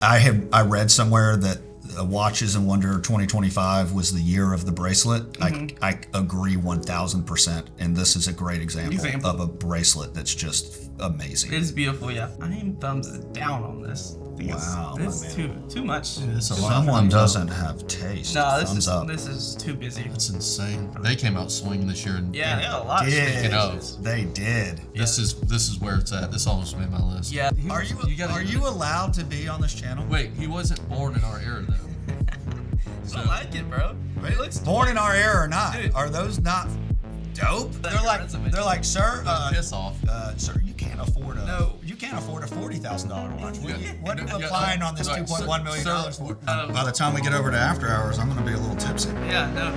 I read somewhere that Watches and Wonder 2025 was the year of the bracelet. I agree 1000%, and this is a great example of a bracelet that's just amazing. It's beautiful, yeah. I am thumbs down on this. Wow, it's too much. Someone doesn't have taste. No, this is too busy. It's insane. They came out swinging this year, and they had a lot. They did. This is where it's at. This almost made my list. Yeah. Are you allowed to be on this channel? Wait, he wasn't born in our era though. I like it, bro. It looks born in our era or not? Dude. Are those not dope? They're like, sir, piss off. Sir, you can't afford a $40,000 watch. What are you applying on this $2.1 million for? By the time we get over to after hours, I'm going to be a little tipsy. Yeah, no.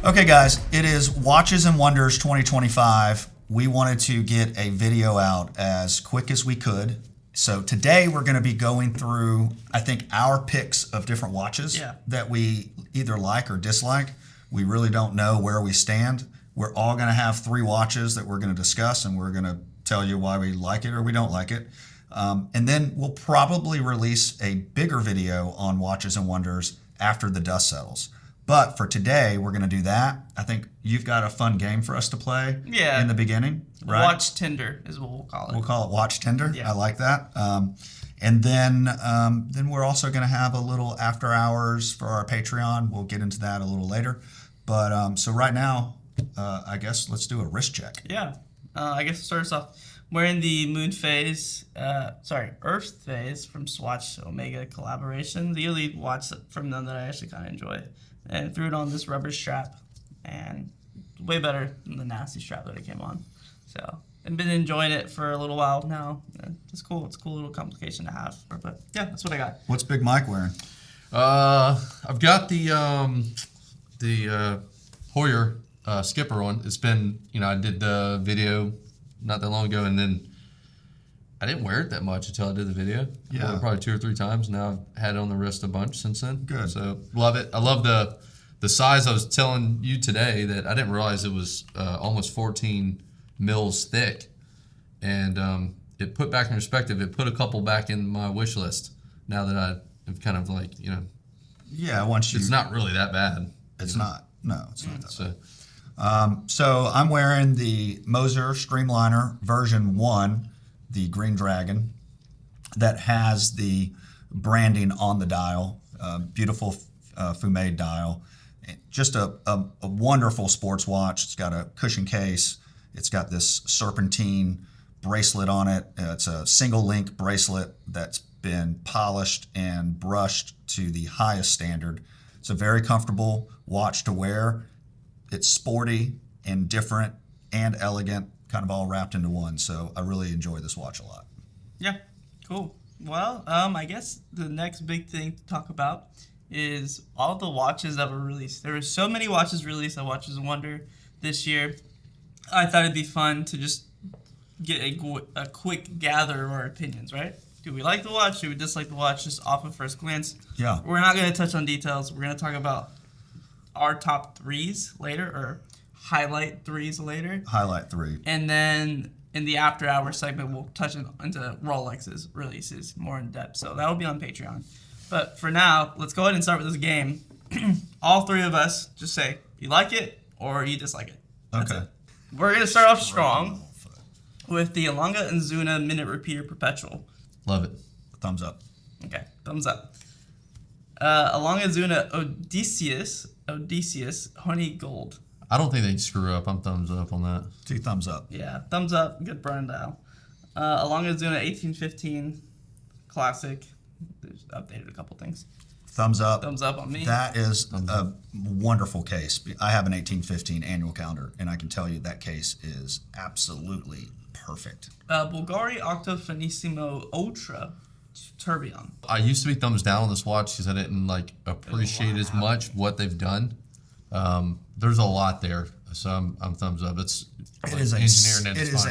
Okay, guys, it is Watches and Wonders 2025. We wanted to get a video out as quick as we could. So today we're going to be going through, I think, our picks of different watches that we either like or dislike. We really don't know where we stand. We're all going to have 3 watches that we're going to discuss, and we're going to tell you why we like it or we don't like it. And then we'll probably release a bigger video on Watches and Wonders after the dust settles. But for today, we're going to do that. I think you've got a fun game for us to play in the beginning, right? Watch Tinder is what we'll call it. We'll call it Watch Tinder. Yeah. I like that. And then we're also going to have a little after hours for our Patreon. We'll get into that a little later. But so right now, I guess let's do a wrist check. Yeah. I guess to start us off, we're in the Earth phase from Swatch Omega collaboration. The only watch from them that I actually kind of enjoy. And threw it on this rubber strap, and way better than the nasty strap that it came on. So I've been enjoying it for a little while now. It's cool. It's a cool little complication to have. But yeah, that's what I got. What's Big Mike wearing? I've got the Hoyer skipper on. It's been, I did the video not that long ago, and then I didn't wear it that much until I did the video. Yeah. Wore it probably 2 or 3 times. Now I've had it on the wrist a bunch since then. Good. So love it. I love the size. I was telling you today that I didn't realize it was almost 14 mils thick. And it put back in perspective, it put a couple back in my wish list now that I have kind of like, Yeah, it's not really that bad. It's not. No, it's not that bad. So I'm wearing the Moser Streamliner version 1. The Green Dragon that has the branding on the dial, beautiful fumé dial, just a wonderful sports watch. It's got a cushion case. It's got this serpentine bracelet on it. It's a single link bracelet that's been polished and brushed to the highest standard. It's a very comfortable watch to wear. It's sporty and different and elegant, kind of all wrapped into one. So I really enjoy this watch a lot. Yeah, cool. Well, I guess the next big thing to talk about is all the watches that were released. There were so many watches released at Watches and Wonder this year. I thought it'd be fun to just get a quick gather of our opinions, right? Do we like the watch? Do we dislike the watch just off of first glance? Yeah. We're not going to touch on details. We're going to talk about our top 3s later, or highlight 3s later. Highlight 3. And then in the after hour segment, we'll touch into Rolex's releases more in depth. So that'll be on Patreon. But for now, let's go ahead and start with this game. All 3 of us just say you like it or you dislike it. That's Okay. it. We're going to start off strong with the Ilanga and Zuna Minute Repeater Perpetual. Love it. Thumbs up. Okay, thumbs up. Ilanga Zuna Odysseus Honey Gold. I don't think they'd screw up. I'm thumbs up on that. 2 thumbs up. Yeah, thumbs up. Good burn dial. Ilanga Zuna 1815 Classic. They've updated a couple things. Thumbs up. Thumbs up on me. That is a wonderful case. I have an 1815 annual calendar, and I can tell you that case is absolutely perfect. Bulgari Octo Finissimo Ultra Tourbillon. I used to be thumbs down on this watch because I didn't appreciate as much what they've done. There's a lot there, so I'm thumbs up. It is a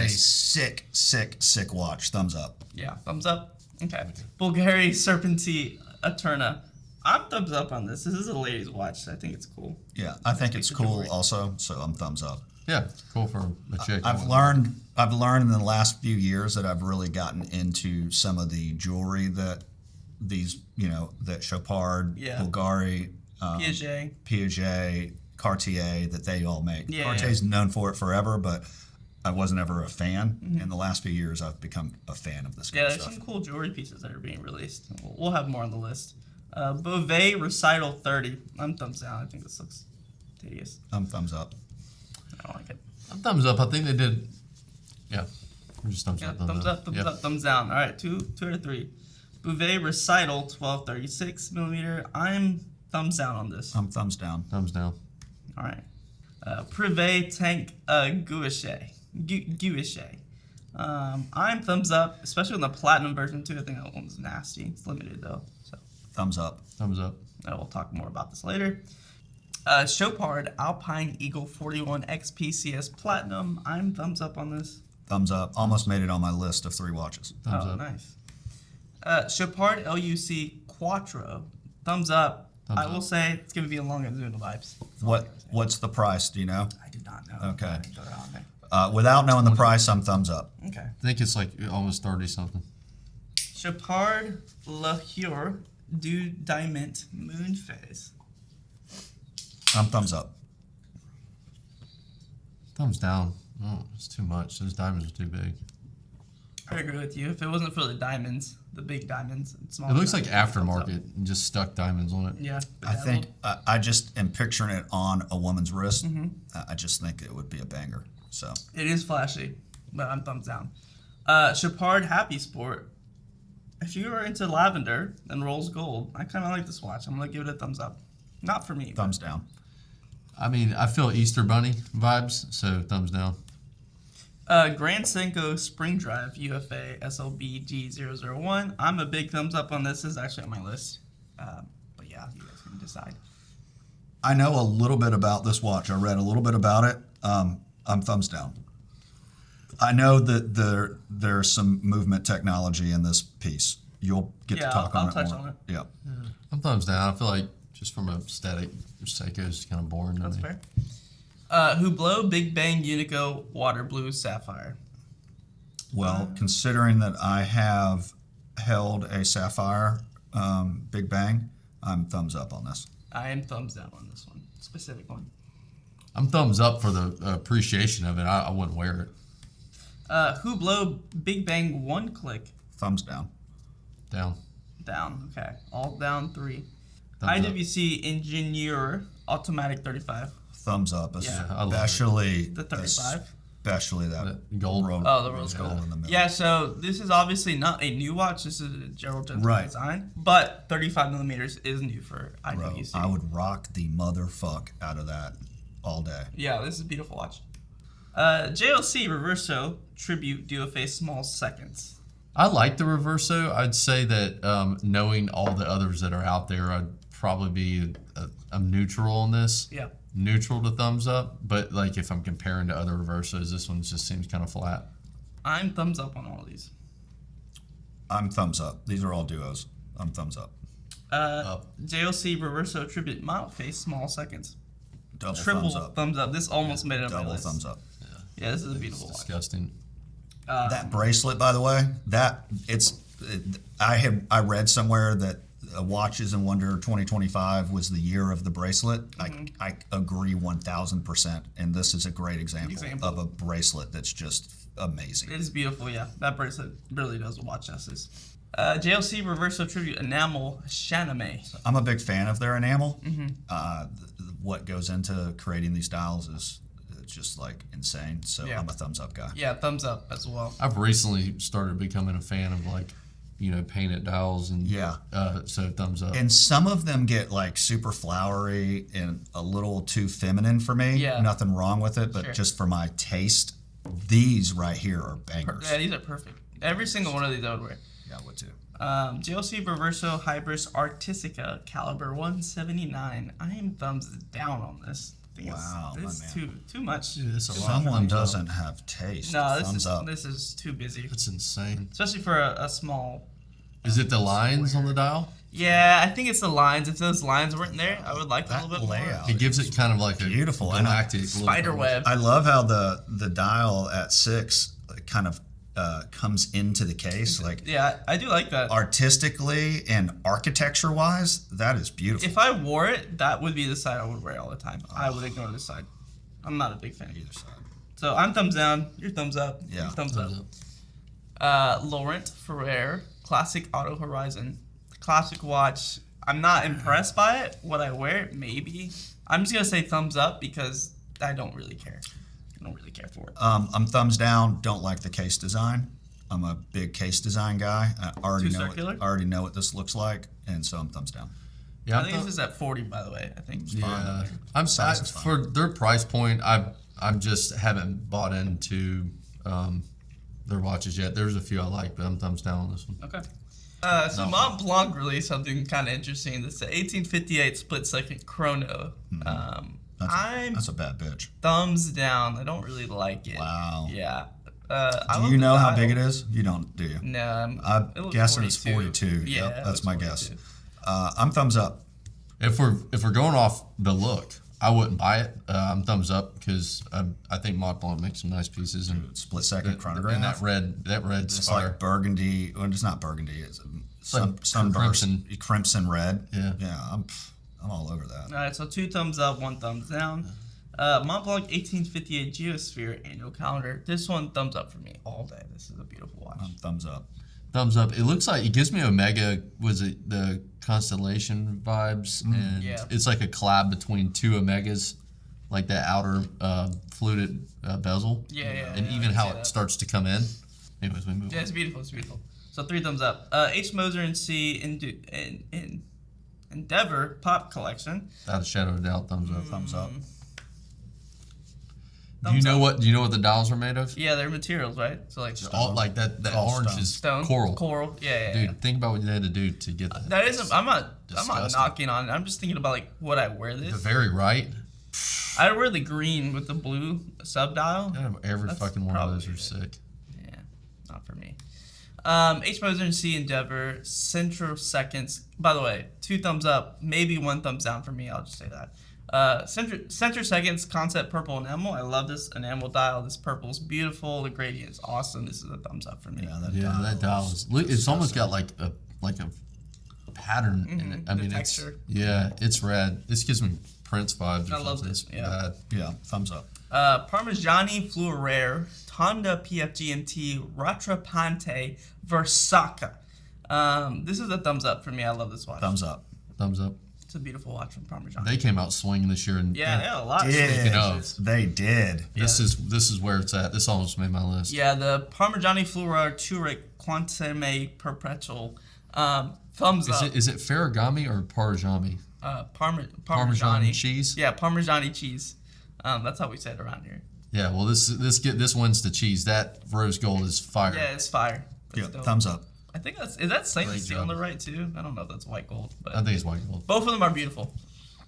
sick watch. Thumbs up. Yeah, thumbs up. Okay. Bulgari Serpenti Eterna. I'm thumbs up on this. This is a ladies' watch. I think it's cool. Yeah, I think it's cool also, so I'm thumbs up. Yeah, cool for a chick. I've learned in the last few years that I've really gotten into some of the jewelry that these, that Chopard, Yeah. Bulgari, Piaget. Cartier, that they all make. Yeah, Cartier's known for it forever, but I wasn't ever a fan. In the last few years, I've become a fan of this kind Yeah, of there's stuff. some cool jewelry pieces that are being released. We'll have more on the list. Beauvais Recital 30. I'm thumbs down. I think this looks tedious. Thumbs up. I don't like it. Thumbs up. I think they did. Yeah. Just thumbs Yeah, up. thumbs up, thumbs down. All right, 2 out of 3. Beauvais Recital 1236 millimeter. I'm thumbs down on this. I'm thumbs down. Thumbs down. All right. Privé Tank Guichet. Guichet. I'm thumbs up, especially on the platinum version too. I think that one's nasty. It's limited though. So Thumbs up. Thumbs up. we'll talk more about this later. Chopard Alpine Eagle 41 XPCS Platinum. I'm thumbs up on this. Thumbs up. Almost made it on my list of 3 watches. Thumbs up. Nice. Chopard LUC Quattro. Thumbs up. I will say it's going to be along Azuna vibes. What's the price? Do you know? I do not know. Okay. I didn't throw it on there. Without knowing the price, I'm thumbs up. Okay. I think it's like almost 30 something. Chopard Lahore Du Diamond Moon Phase. I'm thumbs up. Thumbs down. Oh, it's too much. Those diamonds are too big. I agree with you. If it wasn't for the diamonds, the big diamonds, and small It looks like diamonds, thumbs up. aftermarket and just stuck diamonds on it. Yeah. I think I just am picturing it on a woman's wrist. I just think it would be a banger. So It is flashy, but I'm thumbs down. Chopard Happy Sport. If you are into lavender and rose gold, I kind of like this watch. I'm going to give it a thumbs up. Not for me. thumbs down. I mean, I feel Easter Bunny vibes, so thumbs down. Grand Seiko Spring Drive UFA SLB G001. I'm a big thumbs up on this. This is actually on my list. But yeah, you guys can decide. I know a little bit about this watch. I read a little bit about it. I'm thumbs down. I know that there's some movement technology in this piece. You'll get to talk on I'll it touch more. on it. Yeah. I'm thumbs down. I feel like just from a static, Seiko's kind of boring to That's me. fair. Hublot Big Bang Unico Water Blue Sapphire. Well, considering that I have held a Sapphire Big Bang, I'm thumbs up on this. I am thumbs down on this one. Specific one. I'm thumbs up for the appreciation of it. I wouldn't wear it. Hublot Big Bang One Click. Thumbs down. Down. Down. Okay. All down 3. Thumbs up. IWC Ingenieur Automatic 35. Thumbs up. Yeah, I love it. Especially The 35. Especially that That gold. The rose gold. in the middle. Yeah, so this is obviously not a new watch. This is a Gerald Gentleman Right. design. But 35 millimeters is new for Bro, IWC. I would rock the motherfuck out of that all day. Yeah, this is a beautiful watch. JLC Reverso Tribute DFA Small Seconds. I like the Reverso. I'd say that knowing all the others that are out there, I'd probably be I'm neutral on this. Yeah. Neutral to thumbs up. But like if I'm comparing to other Reversos, this one just seems kind of flat. I'm thumbs up on all of these. I'm thumbs up. These are all duos. I'm thumbs up. JLC Reverso Tribute Model Face Small Seconds. Double Triple thumbs up. thumbs up. This almost made it on my Double list. thumbs up. Yeah, this is a It's beautiful watch. disgusting. That bracelet, by the way, I read somewhere that Watches and Wonder 2025 was the year of the bracelet. I agree 1,000%, and this is a great example of a bracelet that's just amazing. It is beautiful, yeah. That bracelet really does watch justice. JLC Reverso Tribute Enamel Chaname. I'm a big fan of their enamel. What goes into creating these dials is just like insane. So Yeah. I'm a thumbs up guy. Yeah, thumbs up as well. I've recently started becoming a fan of like, painted dials and Yeah. So thumbs up. And some of them get like super flowery and a little too feminine for me. Yeah. Nothing wrong with it, but Sure. just for my taste, these right here are bangers. Yeah, these are perfect. Every single one of these I would wear. Yeah, I would too. JLC Reverso Hybris Artistica Caliber 179. I am thumbs down on this. I think Wow, it's my man. too much. Dude, it's a lot. Someone doesn't have taste. No, thumbs up. this is too busy, That's insane. especially for a small. Is it the lines on the dial? Yeah, I think it's the lines. If those lines weren't there, I would like a That little bit more. layout. It gives it kind of like a Beautiful. galactic Spider web. I love how the dial at 6 kind of comes into the case. Like Yeah, I do like that. artistically and architecture wise, that is beautiful. If I wore it, that would be the side I would wear all the time. I would ignore this side. I'm not a big fan of either side. So I'm thumbs down. You're thumbs up. Yeah. You're thumbs up. Laurent Ferrer, Classic Auto Horizon. Classic watch. I'm not impressed by it. Would I wear it? Maybe. I'm just going to say thumbs up because I don't really care. I don't really care for it. I'm thumbs down. Don't like the case design. I'm a big case design guy. I already Too know. circular? I already know what this looks like, and so I'm thumbs down. Yeah, I think this is at 40, by the way. I think. Yeah, I'm sorry Size is fine. for their price point. I'm just haven't bought into their watches yet. There's a few I like, but I'm thumbs down on this one. Okay. So Mont Blanc released something kind of interesting. This is the 1858 split-second chrono. That's a bad bitch. Thumbs down. I don't really like it. Wow. Yeah. Do you know how big it is? You don't, do you? No. I'm guessing it's 42. Yeah, Yep, that's my guess. 42. I'm thumbs up. If we're going off the look, I wouldn't buy it. I'm thumbs up because I think Mont Blanc makes some nice pieces and Split second chronograph. and that red It's fire. like burgundy. Well, it's not burgundy. It's sunburst, crimson red. Yeah. Yeah. I'm all over that. All right, so 2 thumbs up, 1 thumbs down. Mont Blanc 1858 Geosphere annual calendar. This one, thumbs up for me all day. This is a beautiful watch. Thumbs up. Thumbs up. It looks like it gives me Omega. Was it the constellation vibes? And Yeah. it's like a collab between 2 Omegas, like that outer fluted bezel. Yeah. And even how it starts to come in. Anyways, we move Yeah, on. it's beautiful. It's beautiful. So 3 thumbs up. H. Moser and C. Endeavor Pop Collection. Without a shadow of a doubt, thumbs up. Thumbs up. Do you know what the dials are made of? Yeah, they're materials, right? So like All like that All orange stone. is stone, coral. Yeah. Dude, think about what you had to do to get that. That isn't. I'm not Disgusting. knocking on it. I'm just thinking about like would I wear The this? very right. I'd wear the green with the blue sub dial. Every That's fucking one of those are probably sick. Yeah, not for me. H. Moser and C. Endeavor Central Seconds. By the way, 2 thumbs up, maybe 1 thumbs down for me. I'll just say that. Center Seconds Concept Purple Enamel. I love this enamel dial. This purple is beautiful. The gradient is awesome. This is a thumbs up for me. That dial is. Look, it's almost got like a pattern in it. I mean, texture. it's rad. This gives me Prince vibes. I love this. this, yeah. Yeah. Thumbs up. Parmigiani Fluorare Tonda PFGMT Rattrapante Versaca. This is a thumbs up for me. I love this watch. Thumbs up. Thumbs up. It's a beautiful watch from Parmigiani. They came out swinging this year, and Yeah, they had a lot of Did. Speaking of. They did. this is where it's at. This almost made my list. Yeah, the Parmigiani Fluorare Turek Quanteme Perpetual. Thumbs up. Is it Ferragamo or Parmigiani? Parmesan Parmesan cheese? Yeah, Parmigiani cheese. That's how we say it around here. Yeah. Well, this wins the cheese. That rose gold is fire. Yeah, it's fire. Yeah. It's dope. Thumbs up. I think is that stainless Great steel on job. the right too? I don't know if that's white gold, but I think it's white gold. both of them are beautiful.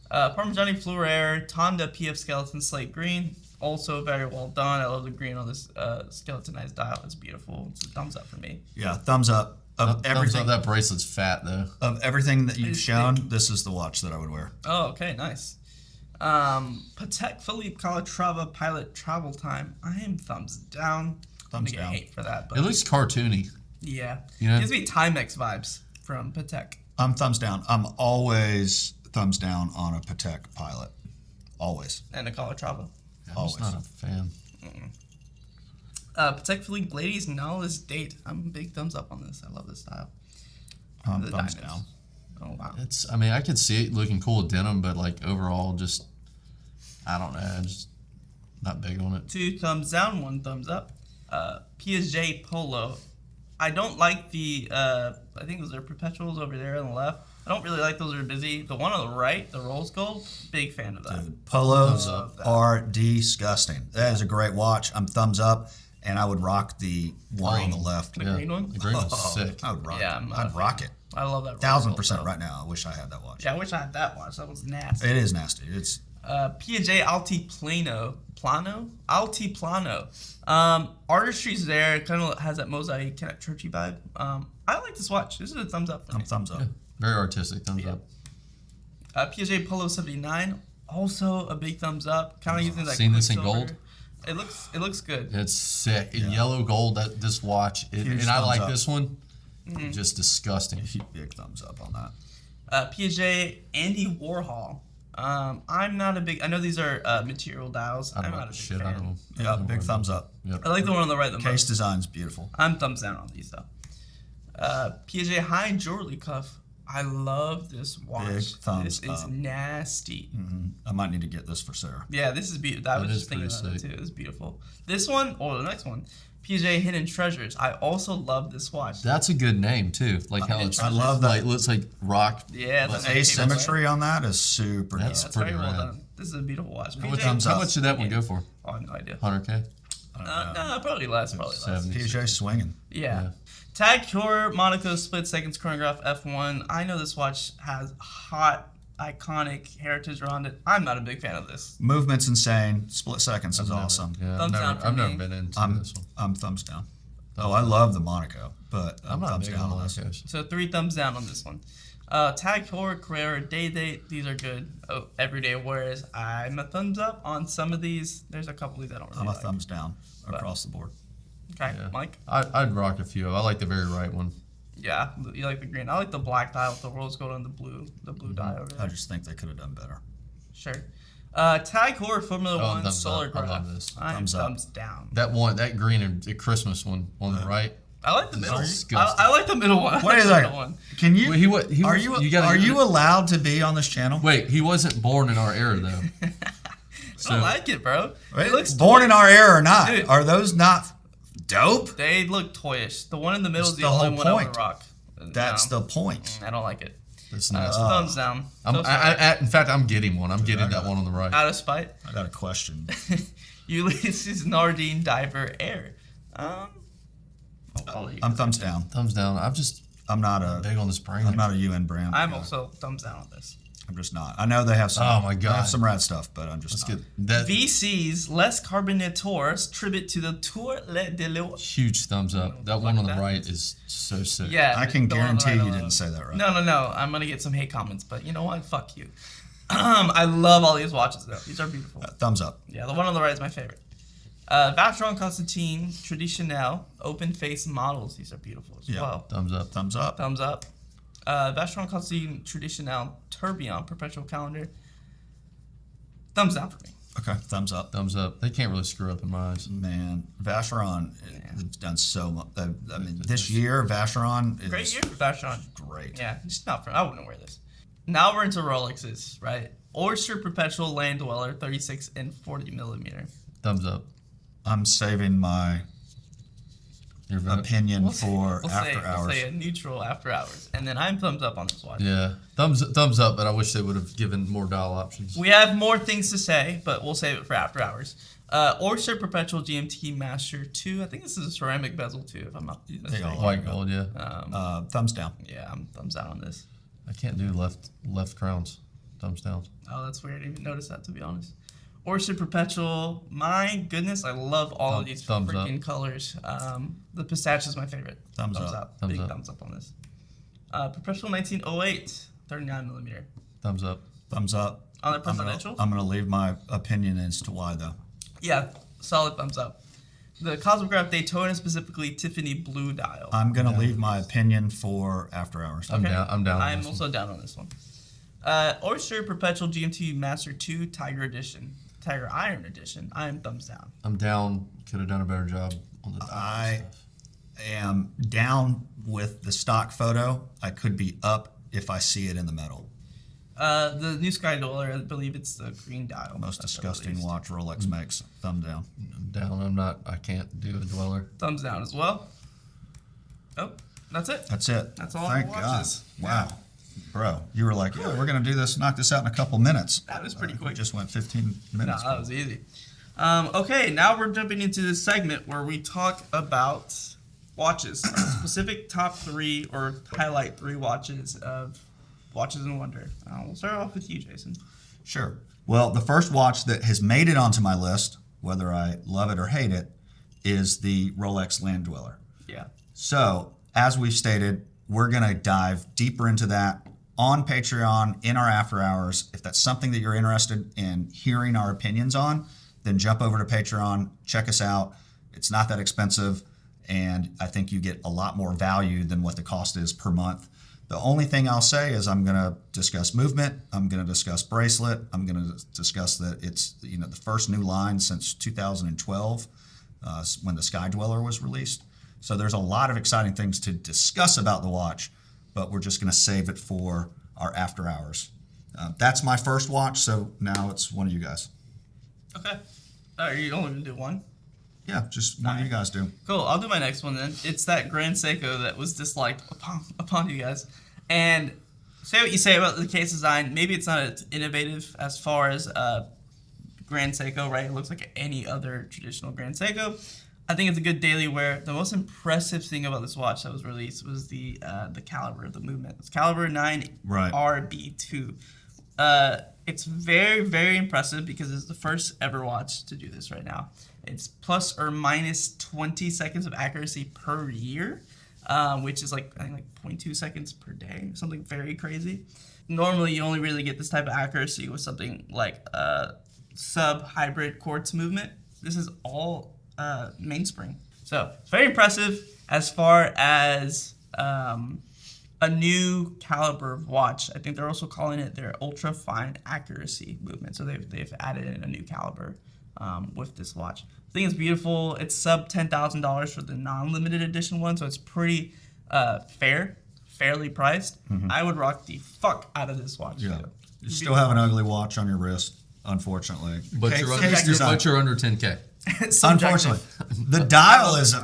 Parmigiani Fluorare Tonda PF Skeleton Slate Green, also very well done. I love the green on this skeletonized dial. It's beautiful. It's a thumbs up for me. Yeah. Thumbs up. Of Thumbs everything. up. That bracelet's fat though. Of everything that you've It's shown, this is the watch that I would wear. Oh, okay, nice. Patek Philippe Calatrava Pilot Travel Time. I am thumbs down. Thumbs I'm gonna down. get hate for that, but It looks cartoony. yeah, You know? gives me Timex vibes from Patek. I'm thumbs down. I'm always thumbs down on a Patek Pilot. Always. And a Calatrava. I'm Always. just not a fan. Patek Philippe Ladies Knowledge Date. I'm a big thumbs up on this. I love this style. The Thumbs diamonds. down. Oh wow. I mean, I could see it looking cool with denim, but like overall, just I don't know. I'm just not big on it. 2 thumbs down, 1 thumbs up. PSJ Polo. I don't like the, I think those are perpetuals over there on the left. I don't really like those that are busy. The one on the right, the rose gold, big fan of that. Dude, polos Love that. are disgusting. That is a great watch. I'm thumbs up, and I would rock the one on the left. The green one? The green one's Oh, sick. I would rock Yeah, it. I'm not a I'd fan. rock it. I love that. 1000% right. right now. I wish I had that watch. Yeah, I wish I had that watch. That was nasty. It is nasty. It's Piaget Altiplano. Altiplano. Artistry's there. It kind of has that mosaic, kind of churchy vibe. I like this watch. This is a thumbs up for I'm me. thumbs up. Very artistic. Thumbs up. PSA Polo 79, also a big thumbs up. Kind of using that. Seen this in Quicksilver. gold? It looks good. It's sick. In yellow gold, this watch. And I thumbs like up. this one. Just disgusting. Big thumbs up on that. PSA Andy Warhol. I'm not a big. I know these are material dials. I'm not a big shit fan. out of them. Yeah, big thumbs up. I like the one on the right the Case most. design's beautiful. I'm thumbs down on these though. PSA High Jewelry Cuff. I love this watch. Big thumbs this is up. nasty. I might need to get this for Sarah. Yeah, this is beautiful. I was is just thinking pretty about it sick. too. It's beautiful. This one or the next one, PSA Hidden Treasures. I also love this watch. That's a good name too. Like how it's I love that. like looks like rock. Yeah, The that's asymmetry on that is super That's dope. That's very pretty well rad. done. This is a beautiful watch. With PJ thumbs How up. much did that one go for? Oh, I have no idea. 100K. No, probably less. Probably less. 70. PJ swinging. Yeah. Tag Heuer Monaco split seconds chronograph F1. I know this watch has hot, iconic heritage around it. I'm not a big fan of this. Movement's insane. Split seconds is awesome. Yeah, Thumbs down for I've me. never been into this one. I'm thumbs down. Oh, I love the Monaco, but I'm not thumbs big down on on this. Monaco's. So 3 thumbs down on this one. Tag Heuer Carrera Day Date. These are good. Oh, everyday wears. I'm a thumbs up on some of these. There's a couple of these I don't really I'm a like. thumbs down across the board. Okay, Yeah. Mike. I'd rock a few. I like the very right one. Yeah, you like the green. I like the black dial with the rose gold and the blue dial over I there. just think they could have done better. Sure. Tag Heuer Formula Oh, One thumbs Solar up. I Graph. love this. I'm Thumbs up. thumbs down. That green and the Christmas one on the right. I like the middle. disgusting. I like the middle one. I Wait like a the second. middle one. Can you? Wait, he was. Are you? gotta Are give you it- allowed to be on this channel? Wait, he wasn't born in our era though. I don't like it, bro. Right? It looks Born in our era or not? Dude. Are those not dope? They look toyish. The one in the middle is That's the the only whole one I point. would rock. That's No, the point. I don't like it. That's So nasty. thumbs down. In fact, I'm getting one. I'm getting that one on the right. Out of spite. I got a question. Ulysses Nardine Diver Air. I'm thumbs down. Thumbs down. I'm not big a. on this brand. I'm not a UN brand. I'm guy. also thumbs down on this. I'm just not. I know they have some. Oh my They have God. some rad stuff, but I'm just Let's not. get that VC's Les Carbonateurs tribute to the Tour Le Deleu. huge thumbs up. That one on the that. right is so sick. Yeah. I can the one on the guarantee right you I didn't love. say that right. No. I'm gonna get some hate comments, but you know what? Fuck you. I love all these watches though. These are beautiful. Thumbs up. Yeah, the one on the right is my favorite. Vacheron Constantine Traditionnel open face models. These are beautiful as Yeah. well. Thumbs up. Thumbs up. Thumbs up. Vacheron Constantine Traditionnel Tourbillon Perpetual Calendar. Thumbs down for me. Okay. Thumbs up. Thumbs up. They can't really screw up in my eyes. Man, Vacheron has done so much. I mean, this year Vacheron is Great year for Vacheron. great. Yeah, it's not for. I wouldn't wear this. Now we're into Rolexes, right? Oyster Perpetual Land-Dweller 36 and 40 millimeter. Thumbs up. I'm saving my Your vote. opinion for We'll after say, hours. We'll say a neutral after hours, and then I'm thumbs up on this watch. Yeah. Thumbs up, but I wish they would have given more dial options. We have more things to say, but we'll save it for after hours. Oyster Perpetual GMT Master 2. I think this is a ceramic bezel too, if I'm not mistaken. all White gold, yeah. Thumbs down. Yeah, I'm thumbs down on this. I can't do left crowns. Thumbs down. Oh, that's weird. I didn't even notice that, to be honest. Oyster Perpetual. My goodness, I love all of these Thumbs up. freaking colors. The pistachio is my favorite. Thumbs up. Thumbs Big up. thumbs up on this. Perpetual 1908, 39 millimeter. Thumbs up. Thumbs up. On the presidential? I'm gonna leave my opinion as to why though. Yeah, solid thumbs up. The Cosmograph Daytona, specifically Tiffany Blue dial. I'm gonna leave my opinion for after hours. I'm down. I'm down. on I'm this also down on this one. Oyster Perpetual GMT Master 2 Tiger Edition. Tiger Iron Edition. I am thumbs down. I'm down. Could have done a better job on the dial I stuff. am down with the stock photo. I could be up if I see it in the metal. The New Sky Dweller, I believe it's the green dial. Most That's disgusting released. watch Rolex makes. Thumb down. I'm down. I'm not. I can't do a dweller. Thumbs down as well. Oh, that's it. That's it. That's all Thank the God. watches. Wow. Bro, you were like, yeah, we're gonna do this, knock this out in a couple minutes. That was pretty We quick. just went 15 No, minutes. that was easy. Okay, now we're jumping into this segment where we talk about watches, our specific top 3 or highlight 3 watches of Watches and Wonder. We'll start off with you, Jason. Sure. Well, the first watch that has made it onto my list, whether I love it or hate it, is the Rolex Land-Dweller. Yeah. So, as we've stated, we're going to dive deeper into that on Patreon in our after hours. If that's something that you're interested in hearing our opinions on, then jump over to Patreon, check us out. It's not that expensive, and I think you get a lot more value than what the cost is per month. The only thing I'll say is I'm going to discuss movement. I'm going to discuss bracelet. I'm going to discuss that it's the first new line since 2012 when the Skydweller was released. So there's a lot of exciting things to discuss about the watch, but we're just going to save it for our after hours. That's my first watch, so now it's one of you guys. Okay. Are you only going to do one? Yeah, just one of you guys do. Cool. I'll do my next one then. It's that Grand Seiko that was disliked upon you guys. And say what you say about the case design. Maybe it's not as innovative as far as Grand Seiko, right? It looks like any other traditional Grand Seiko. I think it's a good daily wear. The most impressive thing about this watch that was released was the caliber, the movement. It's caliber 9 RB2. It's very, very impressive because it's the first ever watch to do this right now. It's plus or minus 20 seconds of accuracy per year, which is I think 0.2 seconds per day, something very crazy. Normally, you only really get this type of accuracy with something like sub-hybrid quartz movement. This is all mainspring. So it's very impressive as far as a new caliber watch. I think they're also calling it their ultra fine accuracy movement. So they've added in a new caliber with this watch. I think it's beautiful. It's sub $10,000 for the non-limited edition one, so it's pretty fairly priced. Mm-hmm. I would rock the fuck out of this watch. Yeah. You still have an ugly watch on your wrist, unfortunately. But you're under 10K. Unfortunately. The dial is,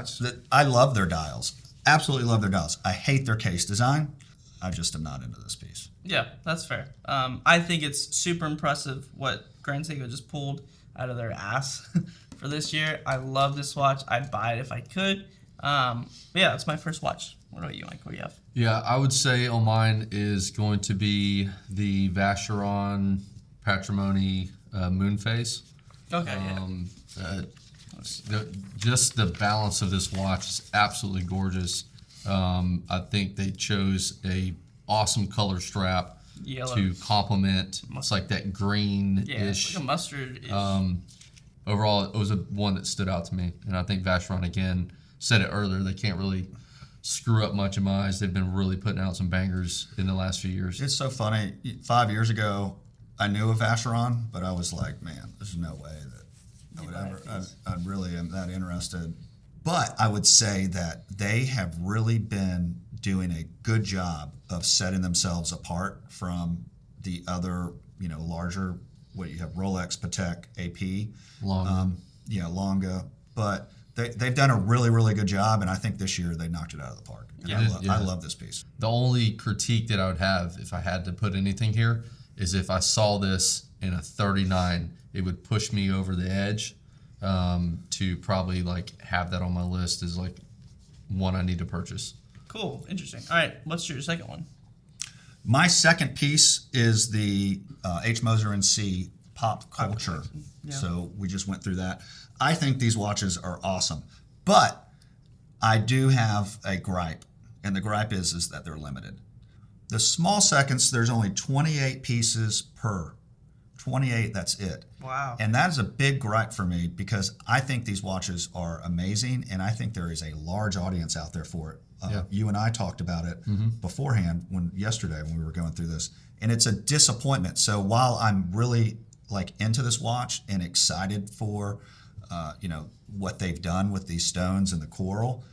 I love their dials. Absolutely love their dials. I hate their case design. I just am not into this piece. Yeah, that's fair. I think it's super impressive what Grand Seiko just pulled out of their ass for this year. I love this watch. I'd buy it if I could. But yeah, it's my first watch. What about you, Mike? What do you have? Yeah, I would say on mine is going to be the Vacheron Patrimony Moonface. Okay, just the balance of this watch is absolutely gorgeous. I think they chose a awesome color strap to complement. It's like that green-ish. Like a mustard-ish. Overall, it was one that stood out to me, and I think Vacheron, again, said it earlier, they can't really screw up much in my eyes. They've been really putting out some bangers in the last few years. It's so funny. 5 years ago, I knew of Vacheron, but I was like, man, there's no way that I really am that interested. But I would say that they have really been doing a good job of setting themselves apart from the other, larger, what you have, Rolex, Patek, AP. Longa. But they've done a really, really good job, and I think this year they knocked it out of the park. And I love this piece. The only critique that I would have, if I had to put anything here, is if I saw this in a 39, it would push me over the edge to probably have that on my list as one I need to purchase. Cool, interesting. All right, what's your second one? My second piece is the H. Moser & C Pop Culture. Yeah. So we just went through that. I think these watches are awesome, but I do have a gripe, and the gripe is that they're limited. The small seconds, there's only 28 pieces per. 28, that's it. Wow. And that is a big gripe for me because I think these watches are amazing, and I think there is a large audience out there for it. You and I talked about it beforehand yesterday when we were going through this, and it's a disappointment. So while I'm really into this watch and excited for what they've done with these stones and the coral,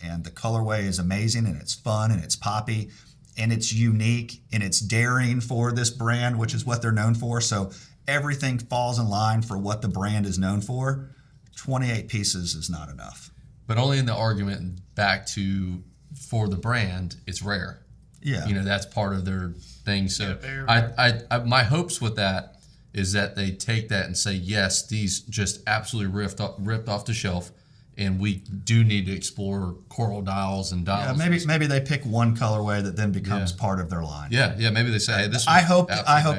and the colorway is amazing, and it's fun, and it's poppy, and it's unique, and it's daring for this brand, which is what they're known for. So everything falls in line for what the brand is known for. 28 pieces is not enough. But only in the argument back to, for the brand, it's rare. Yeah. That's part of their thing. So I my hopes with that is that they take that and say, yes, these just absolutely ripped off the shelf, and we do need to explore coral dials and dials. Yeah, maybe they pick one colorway that then becomes part of their line. Yeah, maybe they say, hey, this. I hope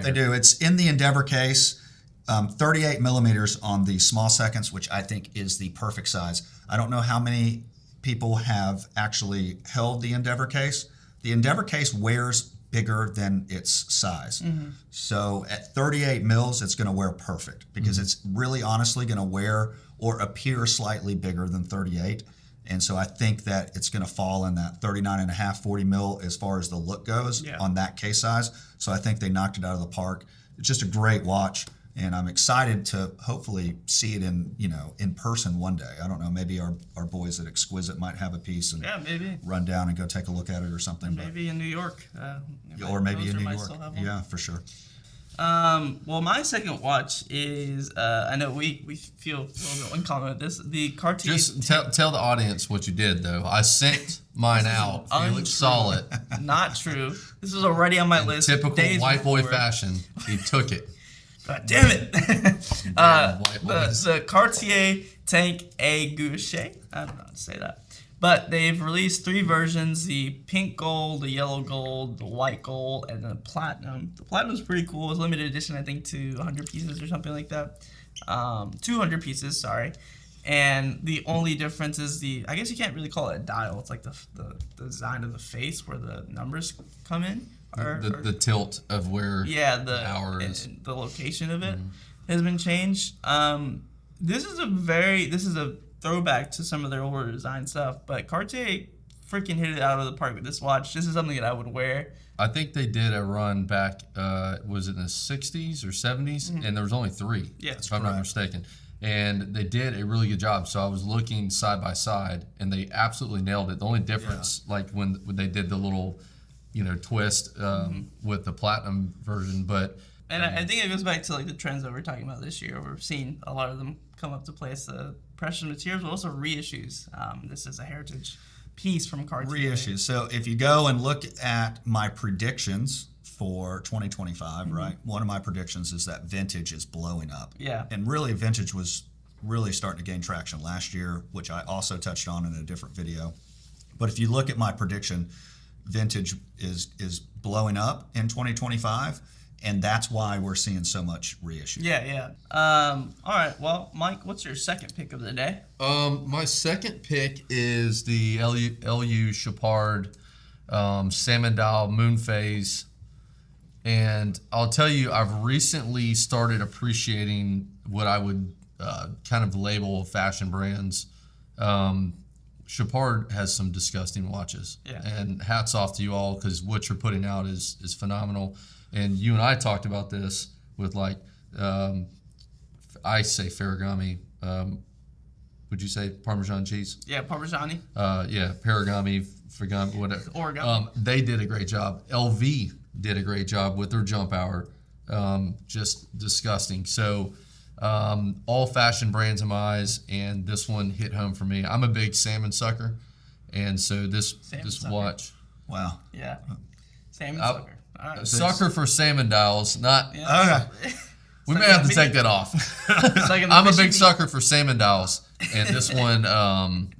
they do. It's in the Endeavor case, 38 millimeters on the small seconds, which I think is the perfect size. I don't know how many people have actually held the Endeavor case. The Endeavor case wears bigger than its size. So at 38 mils, it's going to wear perfect because it's really honestly going to wear or appear slightly bigger than 38. And so I think that it's going to fall in that 39 and a half, 40 mil as far as the look goes on that case size. So I think they knocked it out of the park. It's just a great watch. And I'm excited to hopefully see it in person one day. I don't know, maybe our boys at Exquisite might have a piece and maybe run down and go take a look at it or something. Maybe in New York. Or maybe in Moser New might York. still have one. Yeah, for sure. Well, my second watch is I know we feel a little bit uncommon with this. The Cartier. Just tell the audience what you did, though. I sent mine out. Felix saw it. Not true. This was already on my list. Typical days white boy before. fashion. He took it. God damn it! White boys. the Cartier Tank A Guichet. I don't know how to say that. But they've released 3 versions: the pink gold, the yellow gold, the white gold, and the platinum. The platinum's pretty cool. It was limited edition, I think, to 100 pieces or something like that. 200 pieces, sorry. And the only difference is I guess you can't really call it a dial. It's like the design of the face where the numbers come in. The tilt of where the hour is. and the location of it has been changed. This is a throwback to some of their older design stuff, but Cartier freaking hit it out of the park with this watch. This is something that I would wear. I think they did a run back, was it in the 60s or 70s? And there was only 3, if I'm not mistaken. And they did a really good job. So I was looking side by side, and they absolutely nailed it. The only difference, like when they did the little, twist with the platinum version, but... And I think it goes back to like the trends that we're talking about this year. We're seeing a lot of them come up to place. Precious materials, but also reissues. This is a heritage piece from Cartier. Reissues. So if you go and look at my predictions for 2025, right? One of my predictions is that vintage is blowing up. Yeah. And really, vintage was really starting to gain traction last year, which I also touched on in a different video. But if you look at my prediction, vintage is blowing up in 2025. And that's why we're seeing so much reissue. Yeah. All right. Well, Mike, what's your second pick of the day? My second pick is the LU Chopard Salmon Dial Moon Phase. And I'll tell you, I've recently started appreciating what I would kind of label fashion brands. Chopard has some disgusting watches. Yeah. And hats off to you all, because what you're putting out is phenomenal. And you and I talked about this with I say Ferragamo. Would you say Parmesan cheese? Yeah, Parmigiani. Paragami, Ferragamo, whatever. Origami. They did a great job. LV did a great job with their jump hour. Just disgusting. So all fashion brands in my eyes, and this one hit home for me. I'm a big salmon sucker, and so this sucker. watch. Wow. Yeah. Salmon sucker. All right. Sucker for salmon dials, not. Yeah. Okay. We may have to take that off. It's like in the I'm a fishing big sucker for salmon dials, and this one,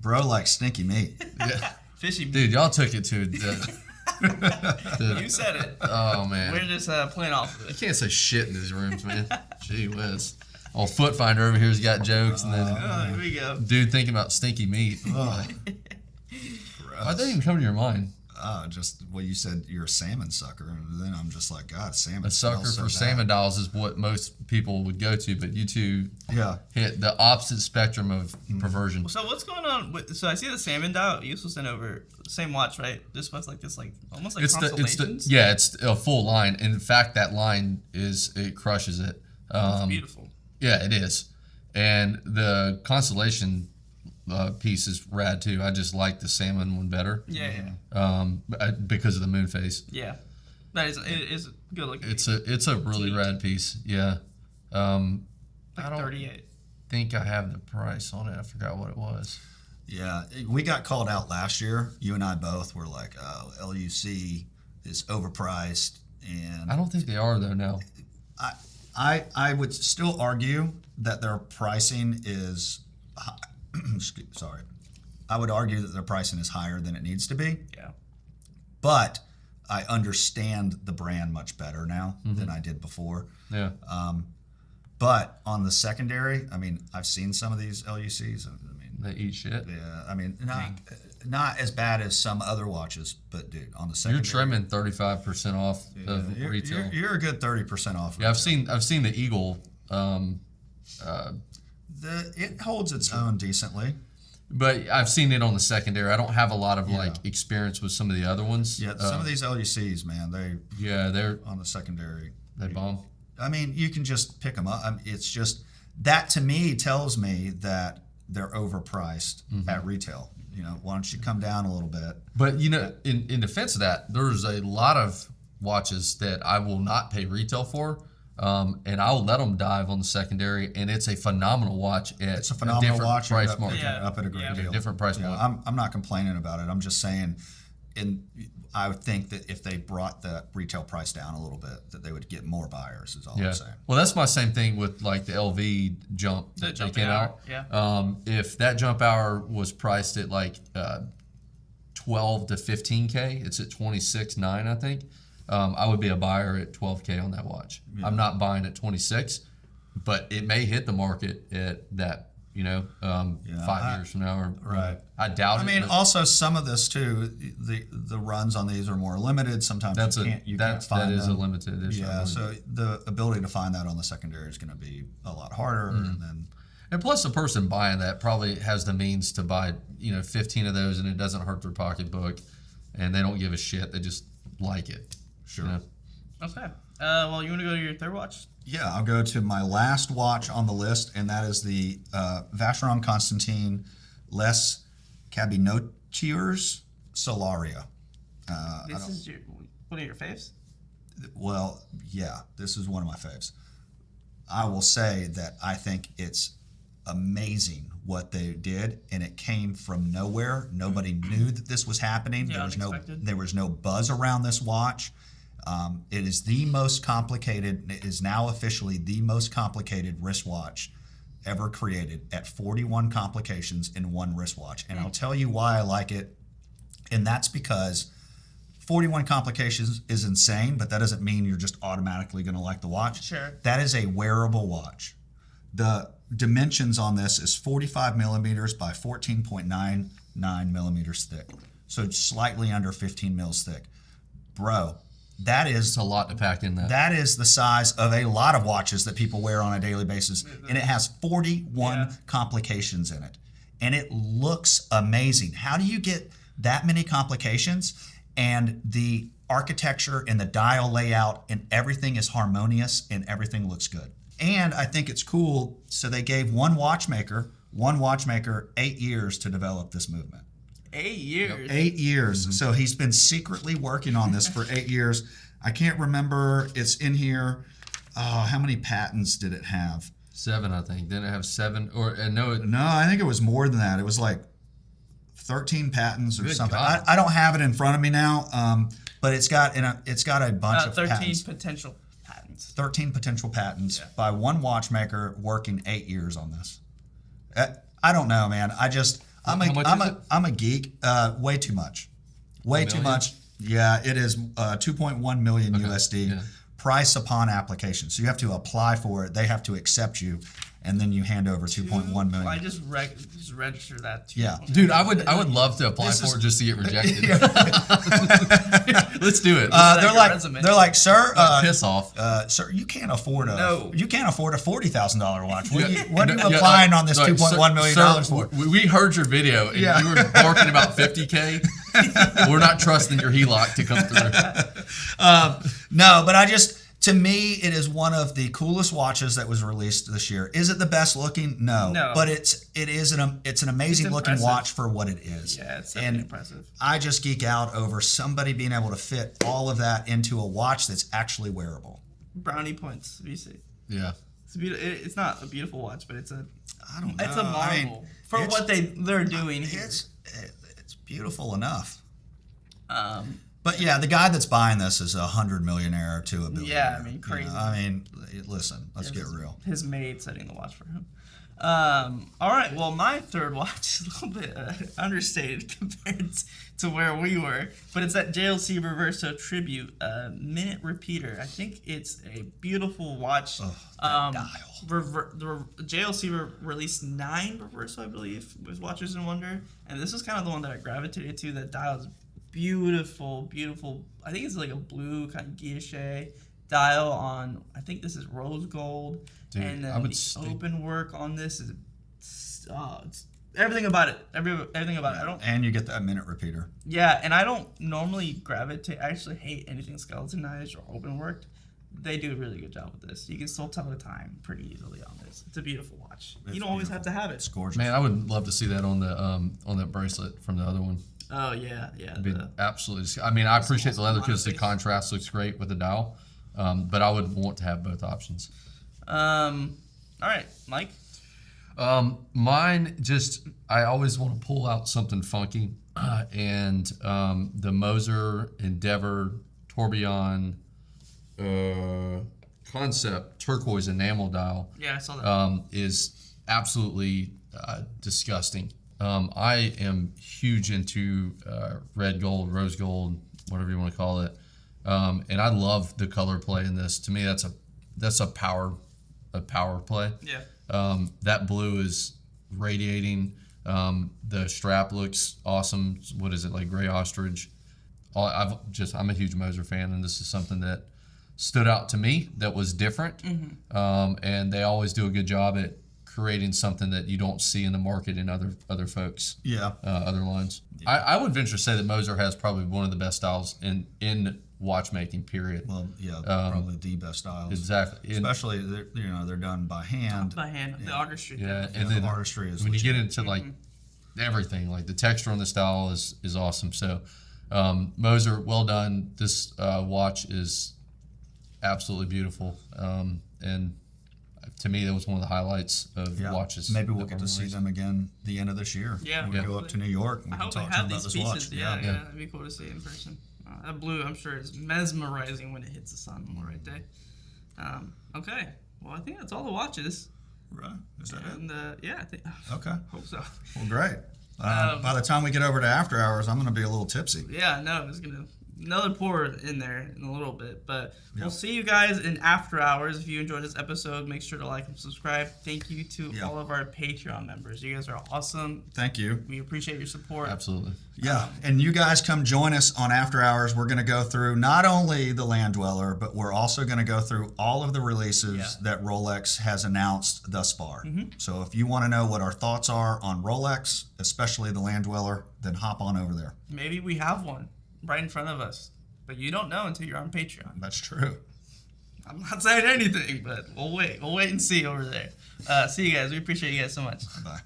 Bro likes stinky meat. yeah, Fishy. dude, y'all took it to You said it. oh man, We're just playing off of I it. can't say shit in these rooms, man. Gee whiz. Old Foot Finder over here's got jokes, and then Oh, here we go. dude thinking about stinky meat. Why'd that even come to your mind? Just you said you're a salmon sucker, and then I'm just like, God, salmon. A sucker smells so for bad. salmon dials is what most people would go to, but you two hit the opposite spectrum of perversion. So what's going on with? So I see the salmon dial. You also sent over the same watch, right? This was like almost like constellations. It's a full line. In fact, that line it crushes it. It's beautiful. Yeah, it is, and the constellation piece is rad too. I just like the salmon one better. Yeah. Because of the moon phase. Yeah, it is good looking. It's a really rad piece. Yeah. like I don't 38. think I have the price on it. I forgot what it was. Yeah, we got called out last year. You and I both were like, "Oh, LUC is overpriced," and I don't think they are though now. I would still argue that their pricing is. Sorry, I would argue that their pricing is higher than it needs to be. Yeah. But I understand the brand much better now than I did before. Yeah. But on the secondary, I mean, I've seen some of these LUCs. I mean, They eat shit. yeah, I mean, not as bad as some other watches, but dude, on the You're secondary, trimming 35% off of you're, retail. you're a good 30% off. Yeah, I've seen the Eagle. It holds its own decently. But I've seen it on the secondary. I don't have a lot of like experience with some of the other ones. Yeah, some of these LUCs, man, they're on the secondary. they bomb. I mean, you can just pick them up. It's just that to me tells me that they're overpriced at retail. You know, why don't you come down a little bit? But you know, in defense of that, there's a lot of watches that I will not pay retail for. And I'll let them dive on the secondary, and it's a phenomenal watch at It's a phenomenal different watch. price Up, mark. up at a great deal. Different price point. I'm not complaining about it. I'm just saying, I would think that if they brought the retail price down a little bit, that they would get more buyers. Is all I'm saying. Well, that's my same thing with like the LV jump that they came out. Yeah. If that jump hour was priced at like 12 to 15K, it's at 26.9, I think. I would be a buyer at 12K on that watch. Yeah. I'm not buying at 26, but it may hit the market at that, 5 years from now. Or, right. I doubt it. I mean, also some of this too, the runs on these are more limited. Sometimes you can't find that is them. a limited issue. Yeah, so the ability to find that on the secondary is going to be a lot harder. And plus, the person buying that probably has the means to buy, 15 of those, and it doesn't hurt their pocketbook, and they don't give a shit. They just like it. Sure. Okay. Well, you want to go to your third watch? Yeah, I'll go to my last watch on the list, and that is the Vacheron Constantin Les Cabinotiers Solaria. This is one of your faves? Well, yeah, this is one of my faves. I will say that I think it's amazing what they did, and it came from nowhere. Nobody knew that this was happening. Yeah, There was no buzz around this watch. It is the most complicated. It is now officially the most complicated wristwatch ever created at 41 complications in one wristwatch. And I'll tell you why I like it. And that's because 41 complications is insane, but that doesn't mean you're just automatically going to like the watch. Sure. That is a wearable watch. The dimensions on this is 45 millimeters by 14.99 millimeters thick. So it's slightly under 15 mils thick. Bro, that is a lot to pack in that. That is the size of a lot of watches that people wear on a daily basis. And it has 41 complications in it. And it looks amazing. How do you get that many complications? And the architecture and the dial layout and everything is harmonious and everything looks good. And I think it's cool. So they gave one watchmaker 8 years to develop this movement. 8 years. 8 years. So he's been secretly working on this for 8 years. I can't remember. It's in here. How many patents did it have? 7, I think. Didn't it have 7? Or no, I think it was more than that. It was like 13 patents or Good something. God. I don't have it in front of me now, but it's got a bunch of 13 patents. potential patents. 13 potential patents by one watchmaker working 8 years on this. I don't know, man. I'm a geek. Way too much. Way too much. Yeah, it is 2.1 million USD. Yeah. Price upon application. So you have to apply for it. They have to accept you, and then you hand over 2.1 million. I just register that. Yeah, dude, I would love to apply for it just to get rejected. Let's do it. They're like, sir, piss off, sir. You can't afford a $40,000 watch. Yeah. What are you applying on this $2.1 million for? We heard your video, and you were barking about 50K. We're not trusting your HELOC to come through. No, but to me, it is one of the coolest watches that was released this year. Is it the best looking? No. But it's an amazing looking watch for what it is. Yeah, it's definitely impressive. I just geek out over somebody being able to fit all of that into a watch that's actually wearable. Brownie points, VC. Yeah. It's not a beautiful watch, but it's a marvel. For what they're doing here. It's beautiful enough. But yeah, the guy that's buying this is $100 millionaire to $1 billion. Yeah, I mean, crazy. Listen, let's get real. His maid setting the watch for him. All right. Well, my third watch is a little bit understated compared to where we were, but it's that JLC Reverso Tribute minute repeater. I think it's a beautiful watch. Oh, that dial. The JLC released 9 Reverso, I believe, with Watches and Wonder, and this is kind of the one that I gravitated to. That dial is beautiful, beautiful. I think it's like a blue kind of Guichet dial on. I think this is rose gold. Dude, and I then would the open work on this is it's everything about it. Everything about it. I don't. And you get that minute repeater. Yeah, and I don't normally gravitate. I actually hate anything skeletonized or open worked. They do a really good job with this. You can still tell the time pretty easily on this. It's a beautiful watch. You don't always have to have it. It's gorgeous. Man, I would love to see that on that bracelet from the other one. Oh yeah. It'd be absolutely. I mean, I appreciate the leather because the contrast looks great with the dial, but I would want to have both options. All right, Mike. Mine just, I always want to pull out something funky, and the Moser Endeavor Tourbillon Concept turquoise enamel dial Yeah, I saw that. is absolutely disgusting. I am huge into red gold, rose gold, whatever you want to call it, and I love the color play in this. To me, that's a power play. Yeah. That blue is radiating. The strap looks awesome. What is it, like gray ostrich? I'm a huge Moser fan, and this is something that stood out to me that was different. And they always do a good job at creating something that you don't see in the market in other folks. Yeah. Other lines. Yeah. I would venture to say that Moser has probably one of the best styles in watchmaking. Period. Well, yeah, probably the best styles. Exactly. Especially they're done by hand. By hand, the artistry. Yeah, And then the artistry is when you get into like everything, like the texture on the style is awesome. So Moser, well done. This watch is absolutely beautiful, and to me that was one of the highlights of watches. Maybe we'll get to see them again the end of this year. Yeah, we'll go up to New York and we I can hope talk they to have them about these this watch. pieces. Yeah, it'd be cool to see in person. That blue, I'm sure, is mesmerizing when it hits the sun on the right day. Okay, well, I think that's all the watches. Right? Is that it? And yeah, I think. Okay. Hope so. Well, great. By the time we get over to after hours, I'm going to be a little tipsy. Yeah, no, it's gonna another pour in there in a little bit, but we'll see you guys in after hours. If you enjoyed this episode, make sure to like and subscribe. Thank you to all of our Patreon members. You guys are awesome. Thank you. We appreciate your support. Absolutely. Yeah, and you guys come join us on After Hours. We're going to go through not only the Land-Dweller, but we're also going to go through all of the releases that Rolex has announced thus far. So if you want to know what our thoughts are on Rolex, especially the Land-Dweller, then hop on over there. Maybe we have one right in front of us, but you don't know until you're on Patreon. That's true. I'm not saying anything, but we'll wait and see over there. See you guys. We appreciate you guys so much. Bye.